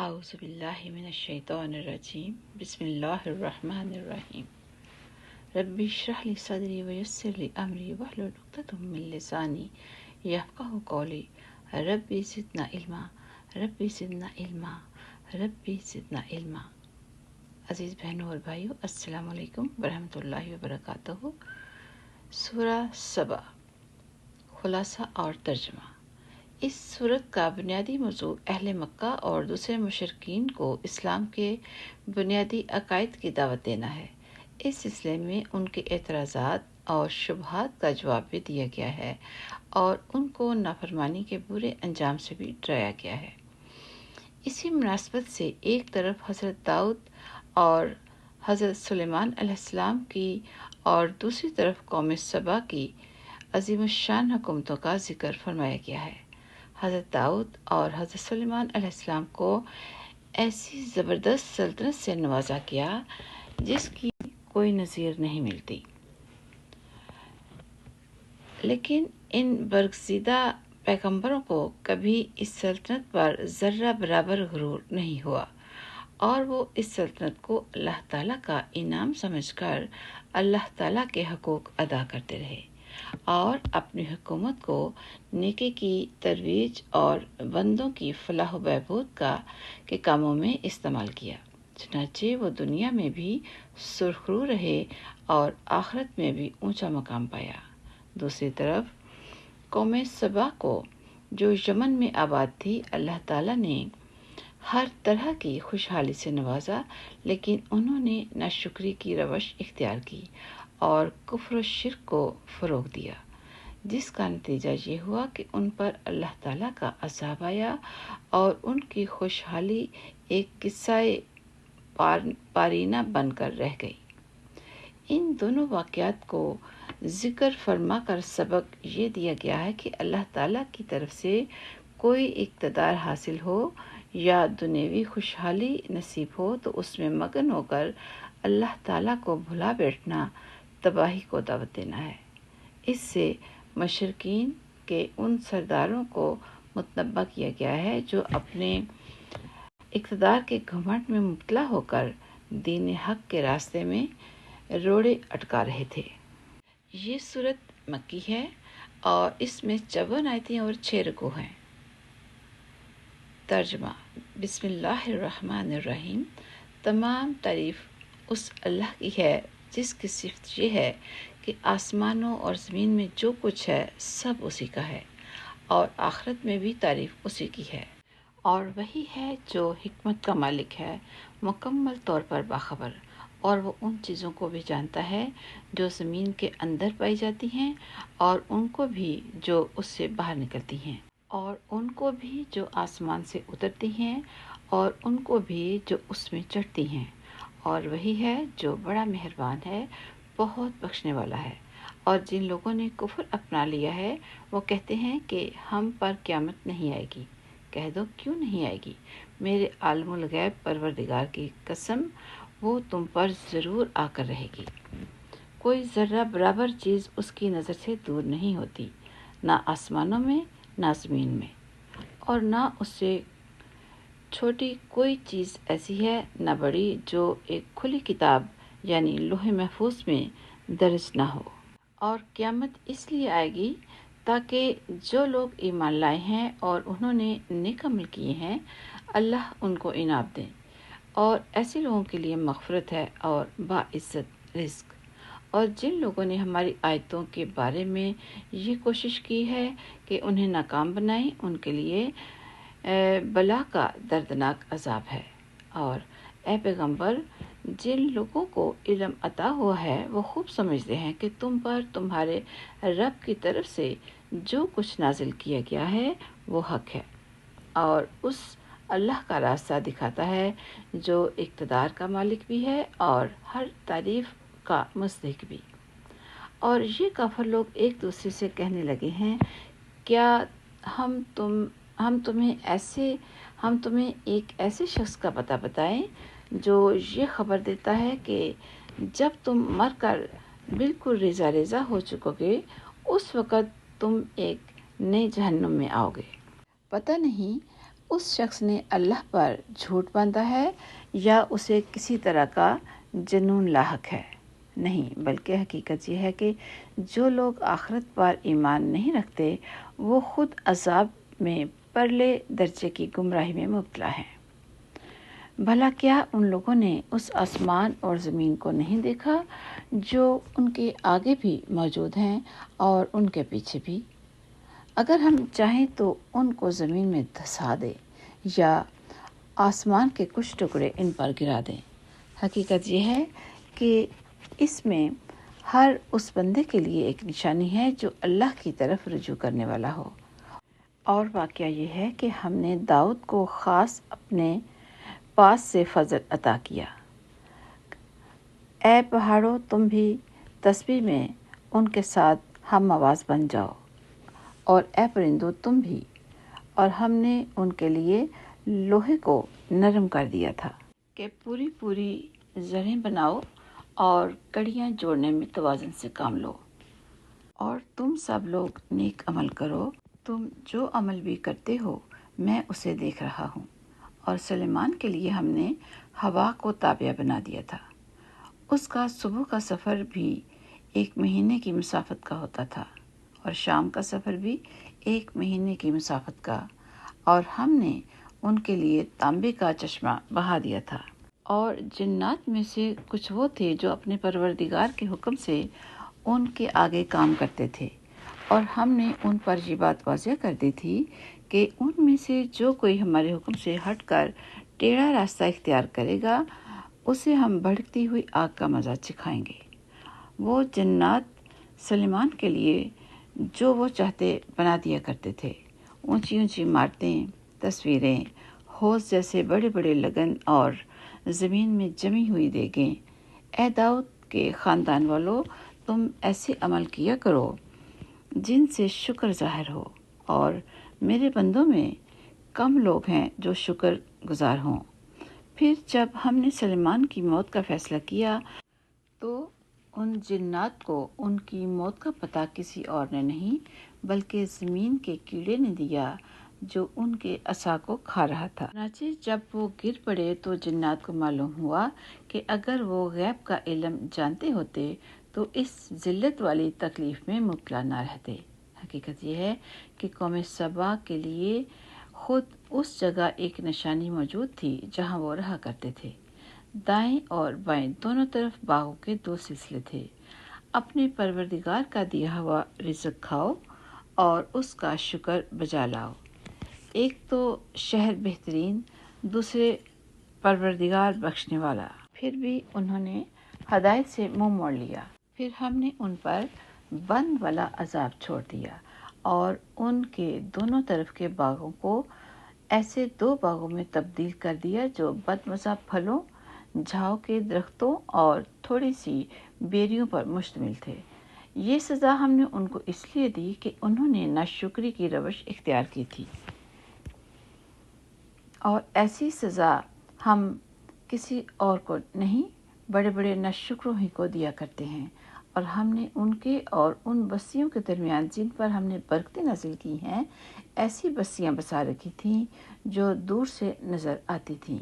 اعوذ باللہ من الشیطان الرجیم بسم اللہ الرحمن الرحیم رب اشرح لی صدری ویسر لی امری واحلل عقدۃ من لسانی یفقہوا قولی رب زدنا علما رب زدنا علما رب زدنا علما۔ عزیز بہنوں اور بھائیوں، السلام علیکم ورحمۃ اللہ وبرکاتہ۔ سورہ سبا، خلاصہ اور ترجمہ۔ اس سورت کا بنیادی موضوع اہل مکہ اور دوسرے مشرکین کو اسلام کے بنیادی عقائد کی دعوت دینا ہے۔ اس سلسلے میں ان کے اعتراضات اور شبہات کا جواب بھی دیا گیا ہے اور ان کو نافرمانی کے برے انجام سے بھی ڈرایا گیا ہے۔ اسی مناسبت سے ایک طرف حضرت داؤد اور حضرت سلیمان علیہ السلام کی اور دوسری طرف قوم سبا کی عظیم الشان حکومتوں کا ذکر فرمایا گیا ہے۔ حضرت داؤد اور حضرت سلیمان علیہ السلام کو ایسی زبردست سلطنت سے نوازا گیا جس کی کوئی نظیر نہیں ملتی، لیکن ان برگزیدہ پیغمبروں کو کبھی اس سلطنت پر ذرہ برابر غرور نہیں ہوا اور وہ اس سلطنت کو اللہ تعالیٰ کا انعام سمجھ کر اللہ تعالیٰ کے حقوق ادا کرتے رہے اور اپنی حکومت کو نیکی کی ترویج اور بندوں کی فلاح و بہبود کے کاموں میں استعمال کیا، چنانچہ وہ دنیا میں بھی سرخرو رہے اور آخرت میں بھی اونچا مقام پایا۔ دوسری طرف قوم سبا کو، جو یمن میں آباد تھی، اللہ تعالیٰ نے ہر طرح کی خوشحالی سے نوازا، لیکن انہوں نے ناشکری کی روش اختیار کی اور کفر و شرک کو فروغ دیا، جس کا نتیجہ یہ ہوا کہ ان پر اللہ تعالیٰ کا عذاب آیا اور ان کی خوشحالی ایک قصہ پارینہ بن کر رہ گئی۔ ان دونوں واقعات کو ذکر فرما کر سبق یہ دیا گیا ہے کہ اللہ تعالیٰ کی طرف سے کوئی اقتدار حاصل ہو یا دنیوی خوشحالی نصیب ہو تو اس میں مگن ہو کر اللہ تعالیٰ کو بھلا بیٹھنا تباہی کو دعوت دینا ہے۔ اس سے مشرکین کے ان سرداروں کو متنبہ کیا گیا ہے جو اپنے اقتدار کے گھمنڈ میں مبتلا ہو کر دین حق کے راستے میں روڑے اٹکا رہے تھے۔ یہ سورت مکی ہے اور اس میں 54 آیتیں اور 6 رکوع ہیں۔ ترجمہ۔ بسم اللہ الرحمن الرحیم۔ تمام تعریف اس اللہ کی ہے جس کی صفت یہ ہے کہ آسمانوں اور زمین میں جو کچھ ہے سب اسی کا ہے اور آخرت میں بھی تعریف اسی کی ہے، اور وہی ہے جو حکمت کا مالک ہے، مکمل طور پر باخبر، اور وہ ان چیزوں کو بھی جانتا ہے جو زمین کے اندر پائی جاتی ہیں اور ان کو بھی جو اس سے باہر نکلتی ہیں، اور ان کو بھی جو آسمان سے اترتی ہیں اور ان کو بھی جو اس میں چڑھتی ہیں، اور وہی ہے جو بڑا مہربان ہے، بہت بخشنے والا ہے۔ اور جن لوگوں نے کفر اپنا لیا ہے وہ کہتے ہیں کہ ہم پر قیامت نہیں آئے گی۔ کہہ دو کیوں نہیں آئے گی؟ میرے عالم الغیب پروردگار کی قسم، وہ تم پر ضرور آ کر رہے گی۔ کوئی ذرہ برابر چیز اس کی نظر سے دور نہیں ہوتی، نہ آسمانوں میں نہ زمین میں، اور نہ اس سے چھوٹی کوئی چیز ایسی ہے نہ بڑی جو ایک کھلی کتاب یعنی لوح محفوظ میں درج نہ ہو۔ اور قیامت اس لیے آئے گی تاکہ جو لوگ ایمان لائے ہیں اور انہوں نے نیک عمل کیے ہیں، اللہ ان کو انعام دیں، اور ایسے لوگوں کے لیے مغفرت ہے اور باعزت رزق۔ اور جن لوگوں نے ہماری آیتوں کے بارے میں یہ کوشش کی ہے کہ انہیں ناکام بنائیں، ان کے لیے بلا کا دردناک عذاب ہے۔ اور اے پیغمبر، جن لوگوں کو علم عطا ہوا ہے وہ خوب سمجھتے ہیں کہ تم پر تمہارے رب کی طرف سے جو کچھ نازل کیا گیا ہے وہ حق ہے، اور اس اللہ کا راستہ دکھاتا ہے جو اقتدار کا مالک بھی ہے اور ہر تعریف کا مستحق بھی۔ اور یہ کافر لوگ ایک دوسرے سے کہنے لگے ہیں، کیا ہم تمہیں ایک ایسے شخص کا پتہ بتائیں جو یہ خبر دیتا ہے کہ جب تم مر کر بالکل ریزہ ریزہ ہو چکو گے اس وقت تم ایک نئے جہنم میں آؤ گے۔ پتہ نہیں اس شخص نے اللہ پر جھوٹ باندھا ہے یا اسے کسی طرح کا جنون لاحق ہے؟ نہیں، بلکہ حقیقت یہ ہے کہ جو لوگ آخرت پر ایمان نہیں رکھتے وہ خود عذاب میں پرلے درجے کی گمراہی میں مبتلا ہیں۔ بھلا کیا ان لوگوں نے اس آسمان اور زمین کو نہیں دیکھا جو ان کے آگے بھی موجود ہیں اور ان کے پیچھے بھی؟ اگر ہم چاہیں تو ان کو زمین میں دھسا دیں یا آسمان کے کچھ ٹکڑے ان پر گرا دیں۔ حقیقت یہ ہے کہ اس میں ہر اس بندے کے لیے ایک نشانی ہے جو اللہ کی طرف رجوع کرنے والا ہو۔ اور واقعہ یہ ہے کہ ہم نے داؤد کو خاص اپنے پاس سے فضل عطا کیا۔ اے پہاڑوں، تم بھی تسبیح میں ان کے ساتھ ہم آواز بن جاؤ، اور اے پرندوں تم بھی۔ اور ہم نے ان کے لیے لوہے کو نرم کر دیا تھا کہ پوری زریں بناؤ اور کڑیاں جوڑنے میں توازن سے کام لو۔ اور تم سب لوگ نیک عمل کرو، تم جو عمل بھی کرتے ہو میں اسے دیکھ رہا ہوں۔ اور سلیمان کے لیے ہم نے ہوا کو تابع بنا دیا تھا۔ اس کا صبح کا سفر بھی 1 مہینے کی مسافت کا ہوتا تھا، اور شام کا سفر بھی 1 مہینے کی مسافت کا۔ اور ہم نے ان کے لیے تانبے کا چشمہ بہا دیا تھا۔ اور جنات میں سے کچھ وہ تھے جو اپنے پروردگار کے حکم سے ان کے آگے کام کرتے تھے، اور ہم نے ان پر یہ بات واضح کر دی تھی کہ ان میں سے جو کوئی ہمارے حکم سے ہٹ کر ٹیڑھا راستہ اختیار کرے گا اسے ہم بھڑکتی ہوئی آگ کا مزہ چکھائیں گے۔ وہ جنات سلیمان کے لیے جو وہ چاہتے بنا دیا کرتے تھے، اونچی اونچی عمارتیں، تصویریں، حوض جیسے بڑے بڑے لگن اور زمین میں جمی ہوئی دیگیں۔ اے داؤد کے خاندان والو، تم ایسے عمل کیا کرو جن سے شکر ظاہر ہو، اور میرے بندوں میں کم لوگ ہیں جو شکر گزار ہوں۔ پھر جب ہم نے سلیمان کی موت کا فیصلہ کیا تو ان جنات کو ان کی موت کا پتہ کسی اور نے نہیں بلکہ زمین کے کیڑے نے دیا جو ان کے عصا کو کھا رہا تھا۔ چنانچہ جب وہ گر پڑے تو جنات کو معلوم ہوا کہ اگر وہ غیب کا علم جانتے ہوتے تو اس ذلت والی تکلیف میں مبتلا نہ رہتے۔ حقیقت یہ ہے کہ قوم سبا کے لیے خود اس جگہ ایک نشانی موجود تھی جہاں وہ رہا کرتے تھے۔ دائیں اور بائیں دونوں طرف باغوں کے 2 سلسلے تھے۔ اپنے پروردگار کا دیا ہوا رزق کھاؤ اور اس کا شکر بجا لاؤ۔ ایک تو شہر بہترین، دوسرے پروردگار بخشنے والا۔ پھر بھی انہوں نے ہدایت سے منہ موڑ لیا۔ پھر ہم نے ان پر بند والا عذاب چھوڑ دیا اور ان کے دونوں طرف کے باغوں کو ایسے 2 باغوں میں تبدیل کر دیا جو بدمزہ پھلوں، جھاؤ کے درختوں اور تھوڑی سی بیریوں پر مشتمل تھے۔ یہ سزا ہم نے ان کو اس لیے دی کہ انہوں نے ناشکری کی روش اختیار کی تھی، اور ایسی سزا ہم کسی اور کو نہیں بڑے بڑے ناشکروں ہی کو دیا کرتے ہیں۔ اور ہم نے ان کے اور ان بستیوں کے درمیان جن پر ہم نے برکتیں نازل کی ہیں ایسی بستیاں بسا رکھی تھیں جو دور سے نظر آتی تھیں،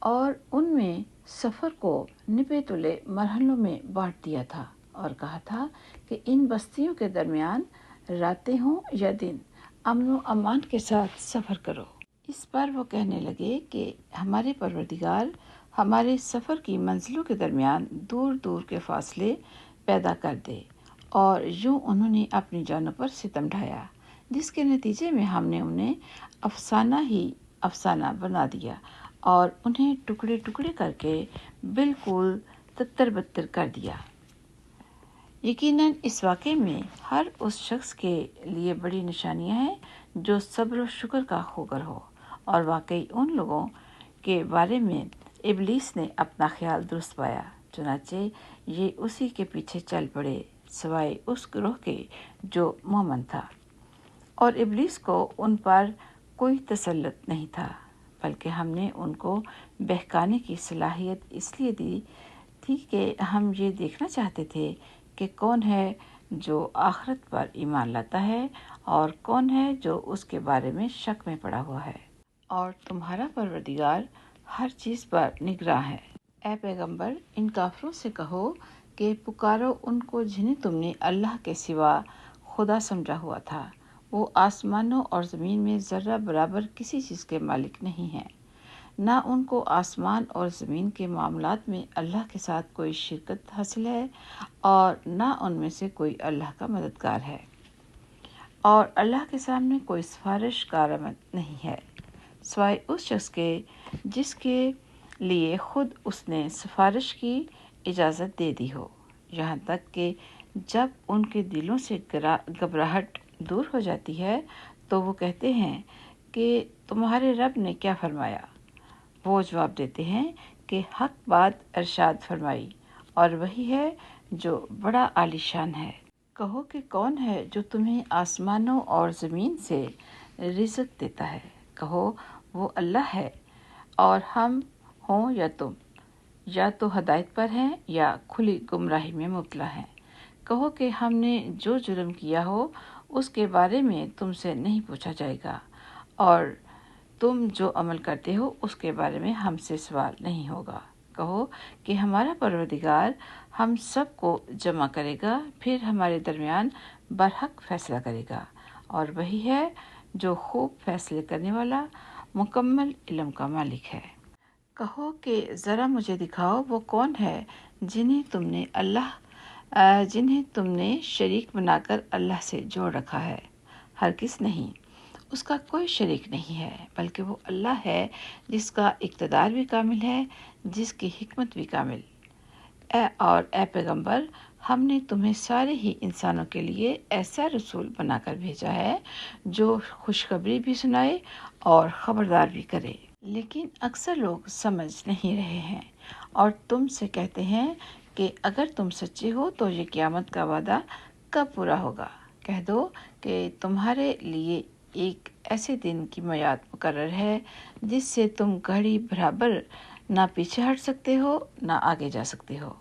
اور ان میں سفر کو نپے تلے مرحلوں میں بانٹ دیا تھا، اور کہا تھا کہ ان بستیوں کے درمیان راتیں ہوں یا دن امن و امان کے ساتھ سفر کرو۔ اس پر وہ کہنے لگے کہ ہمارے پروردگار ہمارے سفر کی منزلوں کے درمیان دور دور کے فاصلے پیدا کر دے، اور یوں انہوں نے اپنی جانوں پر ستم ڈھایا، جس کے نتیجے میں ہم نے انہیں افسانہ ہی افسانہ بنا دیا اور انہیں ٹکڑے ٹکڑے کر کے بالکل تتر بتر کر دیا۔ یقیناً اس واقعے میں ہر اس شخص کے لیے بڑی نشانیاں ہیں جو صبر و شکر کا خوگر ہو، اور واقعی ان لوگوں کے بارے میں ابلیس نے اپنا خیال درست پایا، چنانچہ یہ اسی کے پیچھے چل پڑے سوائے اس گروہ کے جو مومن تھا۔ اور ابلیس کو ان پر کوئی تسلط نہیں تھا، بلکہ ہم نے ان کو بہکانے کی صلاحیت اس لیے دی تھی کہ ہم یہ دیکھنا چاہتے تھے کہ کون ہے جو آخرت پر ایمان لاتا ہے اور کون ہے جو اس کے بارے میں شک میں پڑا ہوا ہے؟ اور تمہارا پروردگار ہر چیز پر نگراں ہے۔ اے پیغمبر، ان کافروں سے کہو کہ پکارو ان کو جنہیں تم نے اللہ کے سوا خدا سمجھا ہوا تھا۔ وہ آسمانوں اور زمین میں ذرہ برابر کسی چیز کے مالک نہیں ہیں۔ نہ ان کو آسمان اور زمین کے معاملات میں اللہ کے ساتھ کوئی شرکت حاصل ہے اور نہ ان میں سے کوئی اللہ کا مددگار ہے، اور اللہ کے سامنے کوئی سفارش کارآمد نہیں ہے سوائے اس شخص کے جس کے لیے خود اس نے سفارش کی اجازت دے دی ہو، یہاں تک کہ جب ان کے دلوں سے گھبراہٹ دور ہو جاتی ہے تو وہ کہتے ہیں کہ تمہارے رب نے کیا فرمایا؟ وہ جواب دیتے ہیں کہ حق بات ارشاد فرمائی، اور وہی ہے جو بڑا عالی شان ہے۔ کہو کہ کون ہے جو تمہیں آسمانوں اور زمین سے رزق دیتا ہے؟ کہو وہ اللہ ہے، اور ہم ہوں یا تم یا تو ہدایت پر ہیں یا کھلی گمراہی میں مبتلا ہیں۔ کہو کہ ہم نے جو جرم کیا ہو اس کے بارے میں تم سے نہیں پوچھا جائے گا، اور تم جو عمل کرتے ہو اس کے بارے میں ہم سے سوال نہیں ہوگا۔ کہو کہ ہمارا پروردگار ہم سب کو جمع کرے گا، پھر ہمارے درمیان برحق فیصلہ کرے گا، اور وہی ہے جو خوب فیصلے کرنے والا مکمل علم کا مالک ہے۔ کہو کہ ذرا مجھے دکھاؤ وہ کون ہے جنہیں تم نے شریک بنا کر اللہ سے جوڑ رکھا ہے۔ ہرگز نہیں، اس کا کوئی شریک نہیں ہے، بلکہ وہ اللہ ہے جس کا اقتدار بھی کامل ہے، جس کی حکمت بھی کامل۔ اے پیغمبر، ہم نے تمہیں سارے ہی انسانوں کے لیے ایسا رسول بنا کر بھیجا ہے جو خوشخبری بھی سنائے اور خبردار بھی کرے، لیکن اکثر لوگ سمجھ نہیں رہے ہیں، اور تم سے کہتے ہیں کہ اگر تم سچے ہو تو یہ قیامت کا وعدہ کب پورا ہوگا؟ کہہ دو کہ تمہارے لیے ایک ایسے دن کی میعاد مقرر ہے جس سے تم گھڑی برابر نہ پیچھے ہٹ سکتے ہو نہ آگے جا سکتے ہو۔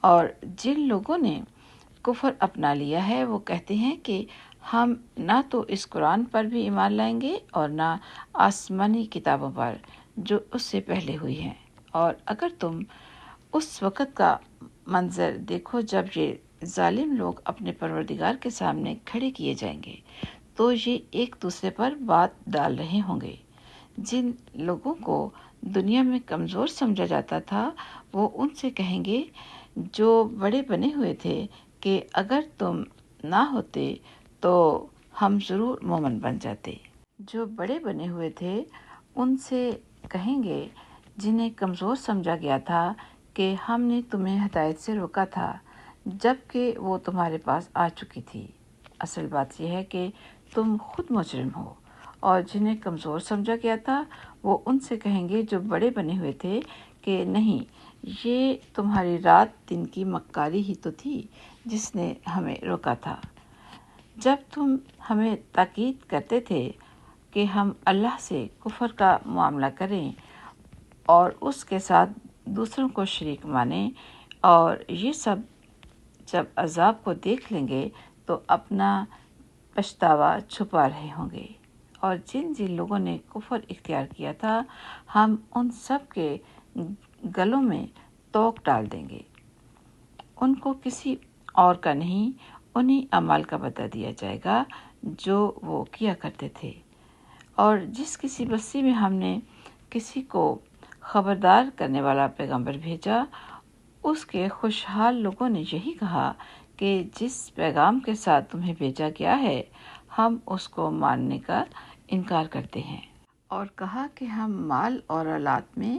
اور جن لوگوں نے کفر اپنا لیا ہے وہ کہتے ہیں کہ ہم نہ تو اس قرآن پر بھی ایمان لائیں گے اور نہ آسمانی کتابوں پر جو اس سے پہلے ہوئی ہیں، اور اگر تم اس وقت کا منظر دیکھو جب یہ ظالم لوگ اپنے پروردگار کے سامنے کھڑے کیے جائیں گے تو یہ ایک دوسرے پر بات ڈال رہے ہوں گے۔ جن لوگوں کو دنیا میں کمزور سمجھا جاتا تھا وہ ان سے کہیں گے جو بڑے بنے ہوئے تھے کہ اگر تم نہ ہوتے تو ہم ضرور مومن بن جاتے۔ جو بڑے بنے ہوئے تھے ان سے کہیں گے جنہیں کمزور سمجھا گیا تھا کہ ہم نے تمہیں ہدایت سے روکا تھا جب کہ وہ تمہارے پاس آ چکی تھی۔ اصل بات یہ ہے کہ تم خود مجرم ہو۔ اور جنہیں کمزور سمجھا گیا تھا وہ ان سے کہیں گے جو بڑے بنے ہوئے تھے کہ نہیں، یہ تمہاری رات دن کی مکاری ہی تو تھی جس نے ہمیں روکا تھا۔ جب تم ہمیں تاکید کرتے تھے کہ ہم اللہ سے کفر کا معاملہ کریں اور اس کے ساتھ دوسروں کو شریک مانیں، اور یہ سب جب عذاب کو دیکھ لیں گے تو اپنا پچھتاوا چھپا رہے ہوں گے۔ اور جن لوگوں نے کفر اختیار کیا تھا ہم ان سب کے گلوں میں توق ڈال دیں گے، ان کو کسی اور کا نہیں، انہی اعمال کا بدلہ دیا جائے گا جو وہ کیا کرتے تھے۔ اور جس کسی بستی میں ہم نے کسی کو خبردار کرنے والا پیغمبر بھیجا، اس کے خوشحال لوگوں نے یہی کہا کہ جس پیغام کے ساتھ تمہیں بھیجا گیا ہے ہم اس کو ماننے کا انکار کرتے ہیں، اور کہا کہ ہم مال اور اولاد میں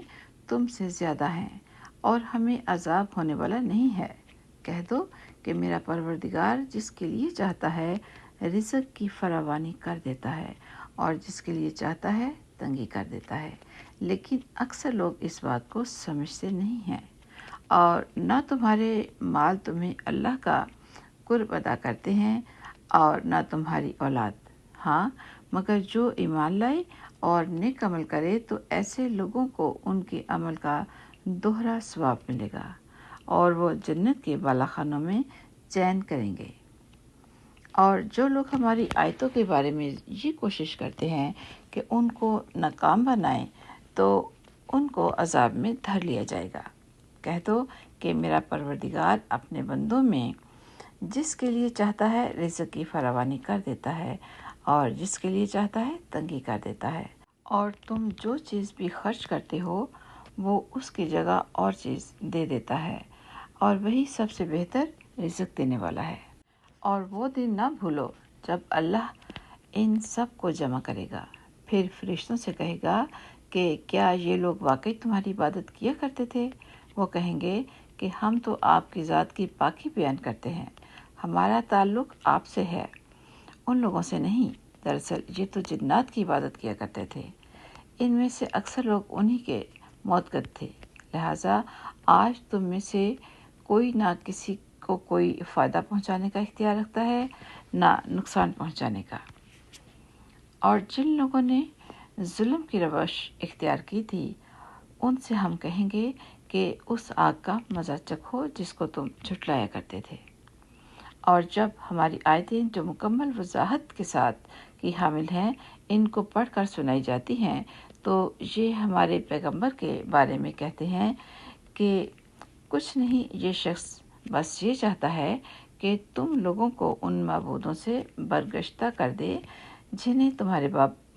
تم سے زیادہ ہیں اور ہمیں عذاب ہونے والا نہیں ہے۔ کہہ دو کہ میرا پروردگار جس کے لیے چاہتا ہے رزق کی فراوانی کر دیتا ہے اور جس کے لیے چاہتا ہے تنگی کر دیتا ہے، لیکن اکثر لوگ اس بات کو سمجھتے نہیں ہیں۔ اور نہ تمہارے مال تمہیں اللہ کا قرب ادا کرتے ہیں اور نہ تمہاری اولاد، ہاں مگر جو ایمان لائے اور نیک عمل کرے تو ایسے لوگوں کو ان کے عمل کا دوہرا ثواب ملے گا اور وہ جنت کے بالا خانوں میں چین کریں گے۔ اور جو لوگ ہماری آیتوں کے بارے میں یہ کوشش کرتے ہیں کہ ان کو ناکام بنائیں تو ان کو عذاب میں دھر لیا جائے گا۔ کہہ دو کہ میرا پروردگار اپنے بندوں میں جس کے لیے چاہتا ہے رزق کی فراوانی کر دیتا ہے اور جس کے لیے چاہتا ہے تنگی کر دیتا ہے، اور تم جو چیز بھی خرچ کرتے ہو وہ اس کی جگہ اور چیز دے دیتا ہے، اور وہی سب سے بہتر رزق دینے والا ہے۔ اور وہ دن نہ بھولو جب اللہ ان سب کو جمع کرے گا، پھر فرشتوں سے کہے گا کہ کیا یہ لوگ واقعی تمہاری عبادت کیا کرتے تھے؟ وہ کہیں گے کہ ہم تو آپ کی ذات کی پاکی بیان کرتے ہیں، ہمارا تعلق آپ سے ہے، ان لوگوں سے نہیں۔ دراصل یہ تو جنات کی عبادت کیا کرتے تھے، ان میں سے اکثر لوگ انہی کے معتقد تھے، لہٰذا آج تم میں سے کوئی نہ کسی کو کوئی فائدہ پہنچانے کا اختیار رکھتا ہے نہ نقصان پہنچانے کا۔ اور جن لوگوں نے ظلم کی روش اختیار کی تھی ان سے ہم کہیں گے کہ اس آگ کا مزہ چکھو جس کو تم جھٹلایا کرتے تھے۔ اور جب ہماری آیتیں جو مکمل وضاحت کے ساتھ کی حامل ہیں ان کو پڑھ کر سنائی جاتی ہیں تو یہ ہمارے پیغمبر کے بارے میں کہتے ہیں کہ کچھ نہیں، یہ شخص بس یہ چاہتا ہے کہ تم لوگوں کو ان معبودوں سے برگشتہ کر دے جنہیں تمہارے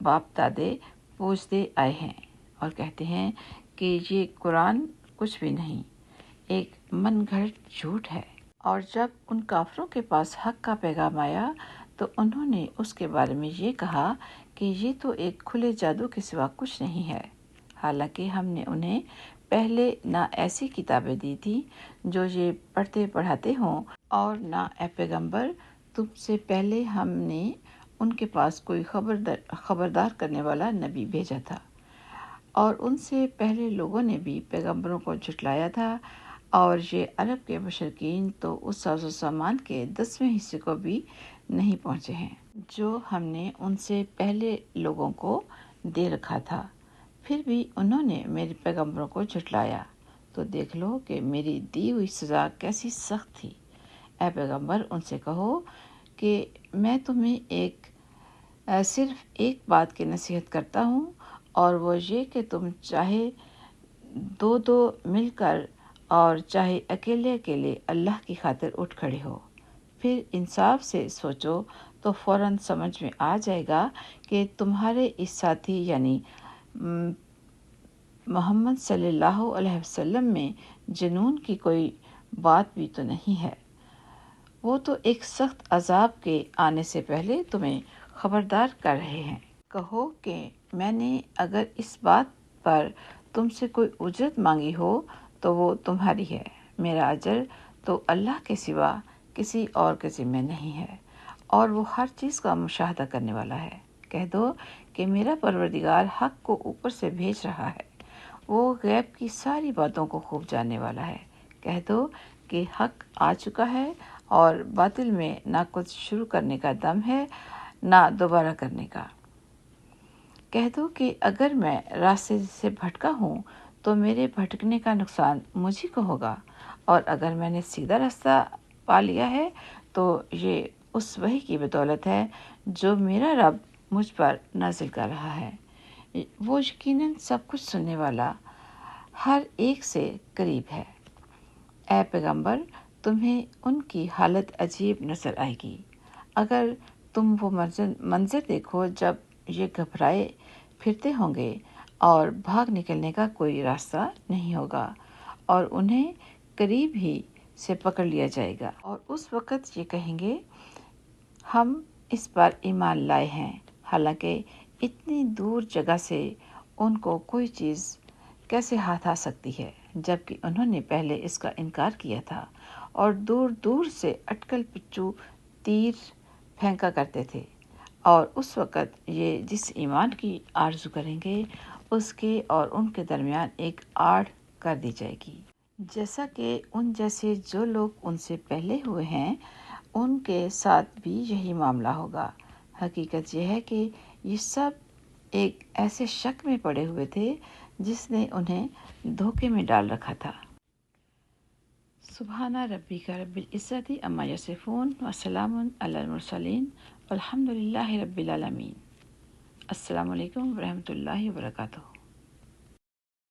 باپ دادے پوجتے آئے ہیں، اور کہتے ہیں کہ یہ قرآن کچھ بھی نہیں، ایک من گھڑت جھوٹ ہے۔ اور جب ان کافروں کے پاس حق کا پیغام آیا تو انہوں نے اس کے بارے میں یہ کہا کہ یہ تو ایک کھلے جادو کے سوا کچھ نہیں ہے، حالانکہ ہم نے انہیں پہلے نہ ایسی کتابیں دی تھی جو یہ پڑھتے پڑھاتے ہوں، اور نہ اے پیغمبر تم سے پہلے ہم نے ان کے پاس کوئی خبردار کرنے والا نبی بھیجا تھا، اور ان سے پہلے لوگوں نے بھی پیغمبروں کو جھٹلایا تھا، اور یہ عرب کے مشرکین تو اس ساز و سامان کے 10ویں حصے کو بھی نہیں پہنچے ہیں جو ہم نے ان سے پہلے لوگوں کو دے رکھا تھا، پھر بھی انہوں نے میرے پیغمبروں کو جھٹلایا، تو دیکھ لو کہ میری دی ہوئی سزا کیسی سخت تھی۔ اے پیغمبر ان سے کہو کہ میں تمہیں صرف ایک بات کی نصیحت کرتا ہوں، اور وہ یہ کہ تم چاہے دو مل کر اور چاہے اکیلے اکیلے اللہ کی خاطر اٹھ کھڑے ہو، پھر انصاف سے سوچو تو فوراً سمجھ میں آ جائے گا کہ تمہارے اس ساتھی یعنی محمد صلی اللہ علیہ وسلم میں جنون کی کوئی بات بھی تو نہیں ہے، وہ تو ایک سخت عذاب کے آنے سے پہلے تمہیں خبردار کر رہے ہیں۔ کہو کہ میں نے اگر اس بات پر تم سے کوئی اجرت مانگی ہو تو وہ تمہاری ہے، میرا اجر تو اللہ کے سوا کسی اور کے ذمہ نہیں ہے، اور وہ ہر چیز کا مشاہدہ کرنے والا ہے۔ کہہ دو کہ میرا پروردگار حق کو اوپر سے بھیج رہا ہے، وہ غیب کی ساری باتوں کو خوب جاننے والا ہے۔ کہہ دو کہ حق آ چکا ہے اور باطل میں نہ کچھ شروع کرنے کا دم ہے نہ دوبارہ کرنے کا۔ کہہ دو کہ اگر میں راستے سے بھٹکا ہوں تو میرے بھٹکنے کا نقصان مجھے کو ہوگا، اور اگر میں نے سیدھا راستہ پا لیا ہے تو یہ اس وحی کی بدولت ہے جو میرا رب مجھ پر نازل کر رہا ہے، وہ یقیناً سب کچھ سننے والا ہر ایک سے قریب ہے۔ اے پیغمبر تمہیں ان کی حالت عجیب نظر آئے گی اگر تم وہ منظر دیکھو جب یہ گھبرائے پھرتے ہوں گے اور بھاگ نکلنے کا کوئی راستہ نہیں ہوگا، اور انہیں قریب ہی سے پکڑ لیا جائے گا، اور اس وقت یہ کہیں گے ہم اس پر ایمان لائے ہیں، حالانکہ اتنی دور جگہ سے ان کو کوئی چیز کیسے ہاتھ آ سکتی ہے جبکہ انہوں نے پہلے اس کا انکار کیا تھا، اور دور دور سے اٹکل پچو تیر پھینکا کرتے تھے، اور اس وقت یہ جس ایمان کی آرزو کریں گے اس کے اور ان کے درمیان ایک آڑ کر دی جائے گی، جیسا کہ ان جیسے جو لوگ ان سے پہلے ہوئے ہیں ان کے ساتھ بھی یہی معاملہ ہوگا۔ حقیقت یہ ہے کہ یہ سب ایک ایسے شک میں پڑے ہوئے تھے جس نے انہیں دھوکے میں ڈال رکھا تھا۔ سبحان ربک رب العزت عما یصفون وسلام علی المرسلین والحمد للہ رب العالمین۔ السلام علیکم ورحمۃ اللہ وبرکاتہ۔